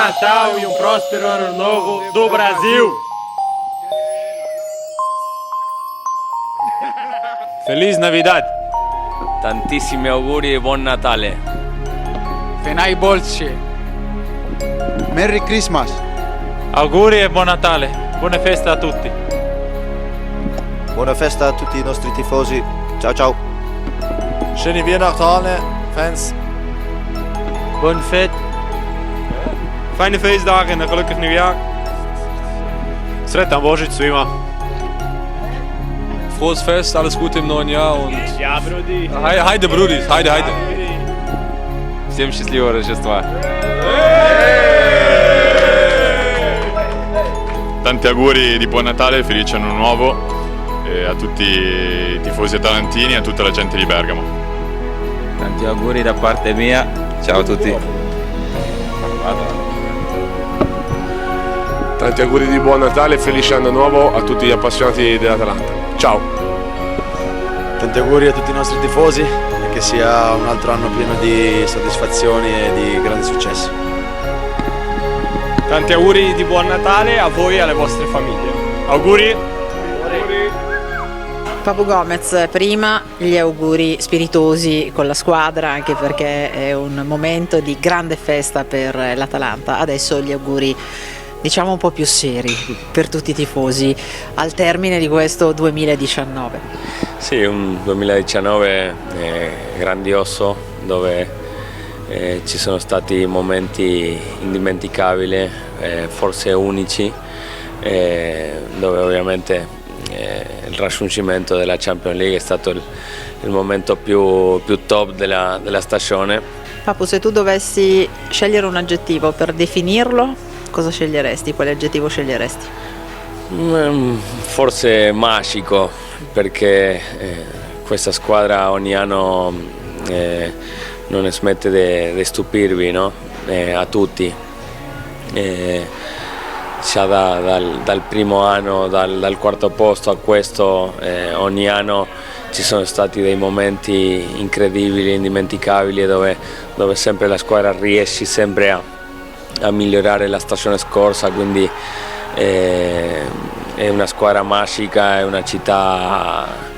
Natal e um próspero Ano Novo do Brasil! Feliz Navidad! Tantissimi auguri e buon Natale! Venai Bolce! Merry Christmas! Auguri e buon Natale! Buone feste a tutti! Buona festa a tutti i nostri tifosi. Ciao ciao! Schöne Weihnachten, fans! Bonne fête! Fijne feestdagen en een gelukkig nieuwjaar! Sretan Božić svima! Frohes Fest, alles Gute im neuen Jahr und Ja, Brudi! Heide Brudis, Heide. Всем счастливого Рождества! Tanti auguri di buon Natale e felice anno nuovo a tutti i tifosi atalantini e a tutta la gente di Bergamo. Tanti auguri da parte mia, ciao a tutti! Tanti auguri di buon Natale e felice anno nuovo a tutti gli appassionati dell'Atalanta. Ciao! Tanti auguri a tutti i nostri tifosi e che sia un altro anno pieno di soddisfazioni e di grande successo. Tanti auguri di buon Natale a voi e alle vostre famiglie. Auguri! Papu Gomez, prima gli auguri spiritosi con la squadra, anche perché è un momento di grande festa per l'Atalanta. Adesso gli auguri, diciamo, un po' più seri per tutti i tifosi al termine di questo 2019. Sì, un 2019 grandioso dove ci sono stati momenti indimenticabili, forse unici, dove ovviamente il raggiungimento della Champions League è stato il momento più top della stagione. Papu, se tu dovessi scegliere un aggettivo per definirlo, cosa sceglieresti? Quale aggettivo sceglieresti? Forse magico, perché questa squadra ogni anno non smette di stupirvi, no? A tutti. Già dal primo anno, dal quarto posto a questo, ogni anno ci sono stati dei momenti incredibili, indimenticabili, dove sempre la squadra riesce sempre a migliorare la stagione scorsa, quindi è una squadra magica, è una città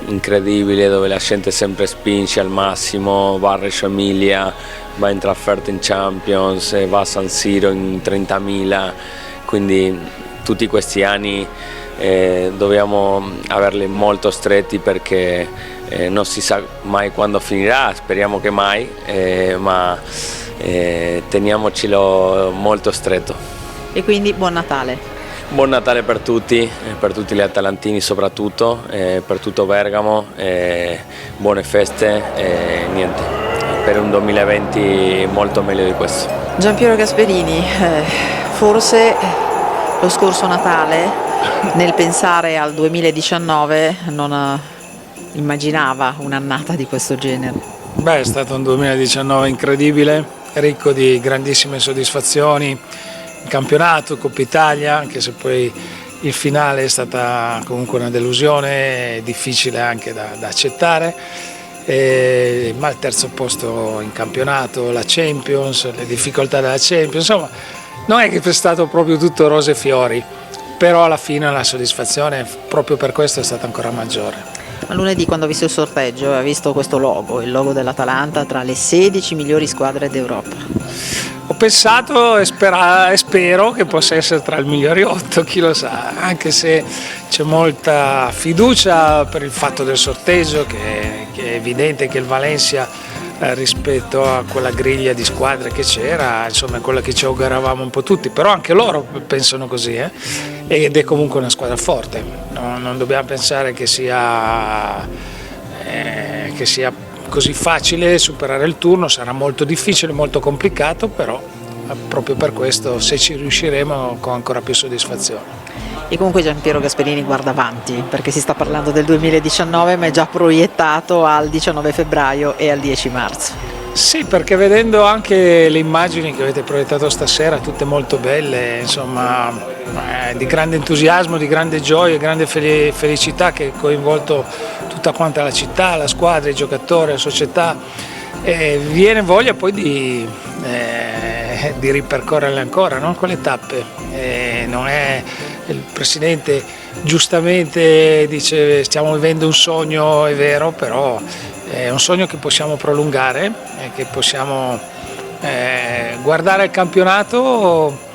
incredibile dove la gente sempre spinge al massimo, va a Reggio Emilia, va in trasferta in Champions, va a San Siro in 30.000, quindi tutti questi anni dobbiamo averli molto stretti perché non si sa mai quando finirà, speriamo che mai, ma teniamocelo molto stretto. E quindi buon Natale! Buon Natale per tutti gli atalantini soprattutto, per tutto Bergamo, buone feste e niente, per un 2020 molto meglio di questo. Giampiero Gasperini, forse lo scorso Natale, nel pensare al 2019, non immaginava un'annata di questo genere. Beh, è stato un 2019 incredibile, ricco di grandissime soddisfazioni. Il campionato, Coppa Italia, anche se poi il finale è stata comunque una delusione, difficile anche da accettare, ma il terzo posto in campionato, la Champions, le difficoltà della Champions, insomma non è che è stato proprio tutto rose e fiori, però alla fine la soddisfazione proprio per questo è stata ancora maggiore. Ma lunedì, quando ho visto il sorteggio, ho visto questo logo, il logo dell'Atalanta tra le 16 migliori squadre d'Europa. Ho pensato e spero che possa essere tra i migliori 8, chi lo sa, anche se c'è molta fiducia per il fatto del sorteggio, che è evidente che il Valencia rispetto a quella griglia di squadre che c'era, insomma è quella che ci auguravamo un po' tutti, però anche loro pensano così, ed è comunque una squadra forte, non dobbiamo pensare che sia così facile superare il turno, sarà molto difficile, molto complicato, però proprio per questo, se ci riusciremo, con ancora più soddisfazione. E comunque Giampiero Gasperini guarda avanti, perché si sta parlando del 2019 ma è già proiettato al 19 febbraio e al 10 marzo. Sì, perché vedendo anche le immagini che avete proiettato stasera, tutte molto belle, insomma, di grande entusiasmo, di grande gioia, grande felicità che ha coinvolto tutta quanta la città, la squadra, i giocatori, la società, viene voglia poi di ripercorrerle ancora, no? Quelle tappe. Il Presidente giustamente dice stiamo vivendo un sogno, è vero, però è un sogno che possiamo prolungare e che possiamo guardare il campionato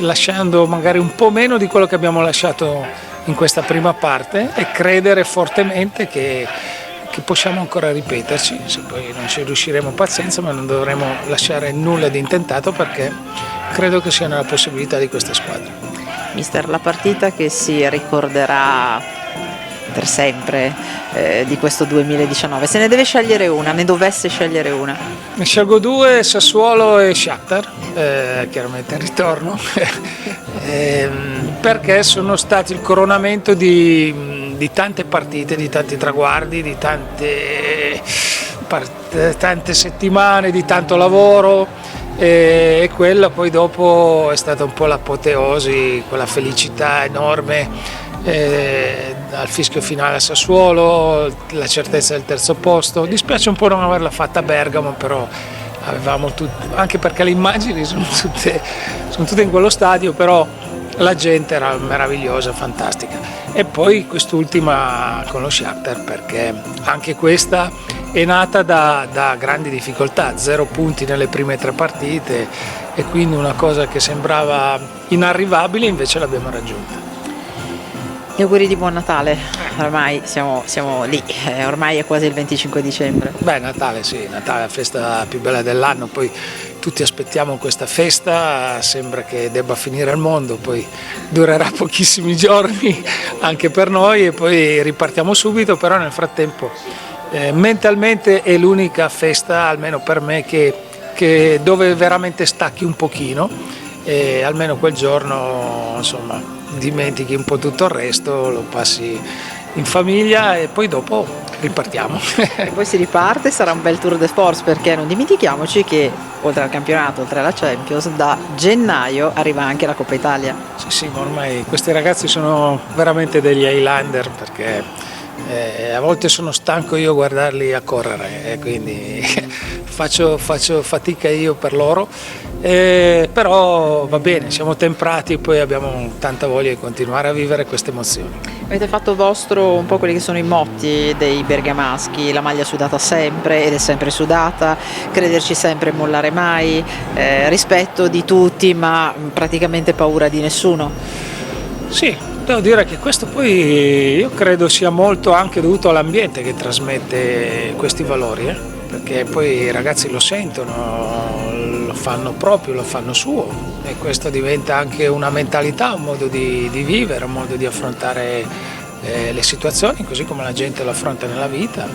lasciando magari un po' meno di quello che abbiamo lasciato in questa prima parte e credere fortemente che possiamo ancora ripeterci. Se poi non ci riusciremo, pazienza, ma non dovremo lasciare nulla di intentato, perché credo che sia nella possibilità di questa squadra. Mister, la partita che si ricorderà per sempre di questo 2019, se ne deve scegliere una, ne dovesse scegliere una? Ne scelgo due, Sassuolo e Shakhtar, chiaramente in ritorno, perché sono stati il coronamento di tante partite, di tanti traguardi, di tante settimane, di tanto lavoro, e quella poi dopo è stata un po' l'apoteosi, quella felicità enorme al fischio finale a Sassuolo, la certezza del terzo posto. Dispiace un po' non averla fatta a Bergamo, però avevamo anche perché le immagini sono tutte in quello stadio, però la gente era meravigliosa, fantastica. E poi quest'ultima con lo Shakhtar, perché anche questa è nata da grandi difficoltà, 0 punti nelle prime 3 partite, e quindi una cosa che sembrava inarrivabile invece l'abbiamo raggiunta. Gli auguri di buon Natale, ormai siamo lì, ormai è quasi il 25 dicembre. Beh, Natale sì, Natale è la festa più bella dell'anno, poi tutti aspettiamo questa festa, sembra che debba finire il mondo, poi durerà pochissimi giorni anche per noi e poi ripartiamo subito, però nel frattempo mentalmente è l'unica festa, almeno per me, che dove veramente stacchi un pochino, e almeno quel giorno insomma dimentichi un po' tutto il resto, lo passi in famiglia e poi dopo ripartiamo. E poi si riparte, sarà un bel tour de force, perché non dimentichiamoci che oltre al campionato, oltre alla Champions, da gennaio arriva anche la Coppa Italia. Sì, ma ormai questi ragazzi sono veramente degli Highlander, perché a volte sono stanco io a guardarli a correre e quindi faccio fatica io per loro, però va bene, siamo temprati e poi abbiamo tanta voglia di continuare a vivere queste emozioni. Avete fatto vostro un po' quelli che sono i motti dei bergamaschi, la maglia sudata sempre ed è sempre sudata, crederci sempre e mollare mai, rispetto di tutti ma praticamente paura di nessuno. Sì, devo dire che questo poi io credo sia molto anche dovuto all'ambiente che trasmette questi valori, perché poi i ragazzi lo sentono, lo fanno proprio, lo fanno suo, e questo diventa anche una mentalità, un modo di vivere, un modo di affrontare le situazioni, così come la gente lo affronta nella vita.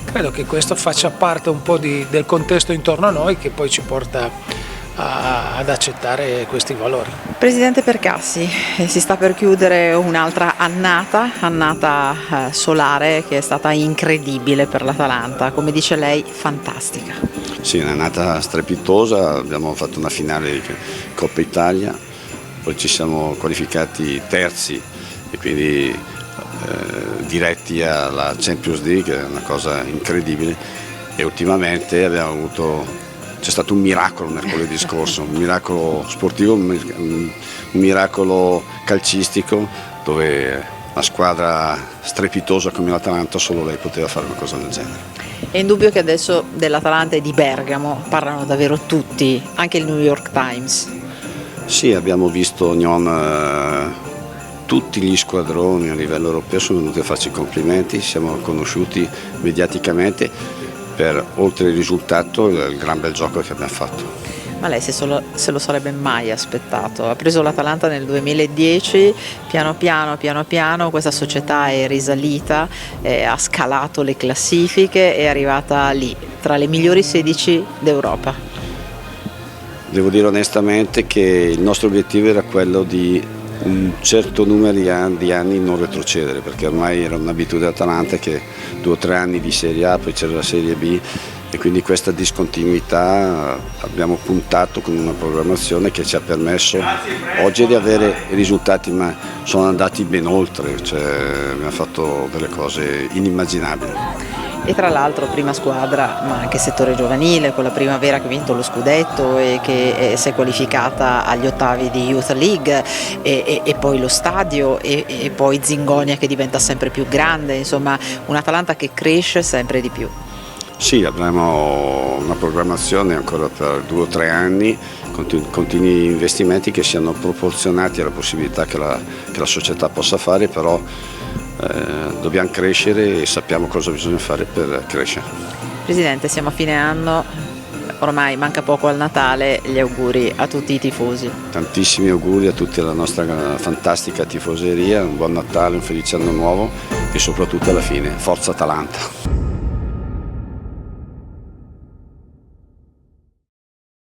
Credo che questo faccia parte un po' del contesto intorno a noi, che poi ci porta ad accettare questi valori. Presidente Percassi, si sta per chiudere un'altra annata solare che è stata incredibile per l'Atalanta, come dice lei, fantastica. Sì, un'annata strepitosa, abbiamo fatto una finale di Coppa Italia, poi ci siamo qualificati terzi e quindi diretti alla Champions League, è una cosa incredibile, e ultimamente c'è stato un miracolo mercoledì scorso, un miracolo sportivo, un miracolo calcistico, dove una squadra strepitosa come l'Atalanta solo lei poteva fare una cosa del genere. È indubbio che adesso dell'Atalanta e di Bergamo parlano davvero tutti, anche il New York Times. Sì, abbiamo visto tutti gli squadroni a livello europeo sono venuti a farci complimenti, siamo conosciuti mediaticamente per, oltre il risultato, il gran bel gioco che abbiamo fatto. Ma lei se lo sarebbe mai aspettato? Ha preso l'Atalanta nel 2010, piano piano questa società è risalita, ha scalato le classifiche, è arrivata lì, tra le migliori 16 d'Europa. Devo dire onestamente che il nostro obiettivo era quello di un certo numero di anni non retrocedere, perché ormai era un'abitudine Atalanta che 2 o 3 anni di Serie A, poi c'era la Serie B, e quindi questa discontinuità abbiamo puntato con una programmazione che ci ha permesso oggi di avere i risultati, ma sono andati ben oltre, cioè abbiamo fatto delle cose inimmaginabili. e tra l'altro prima squadra ma anche settore giovanile, con la Primavera che ha vinto lo scudetto e che si è qualificata agli ottavi di Youth League e poi lo stadio e poi Zingonia che diventa sempre più grande, insomma un Atalanta che cresce sempre di più. Sì, avremo una programmazione ancora per 2 o 3 anni, continui investimenti che siano proporzionati alla possibilità che la società possa fare, però dobbiamo crescere e sappiamo cosa bisogna fare per crescere. Presidente, siamo a fine anno, ormai manca poco al Natale, gli auguri a tutti i tifosi. Tantissimi auguri a tutta la nostra fantastica tifoseria, un buon Natale, un felice anno nuovo e soprattutto alla fine, forza Atalanta!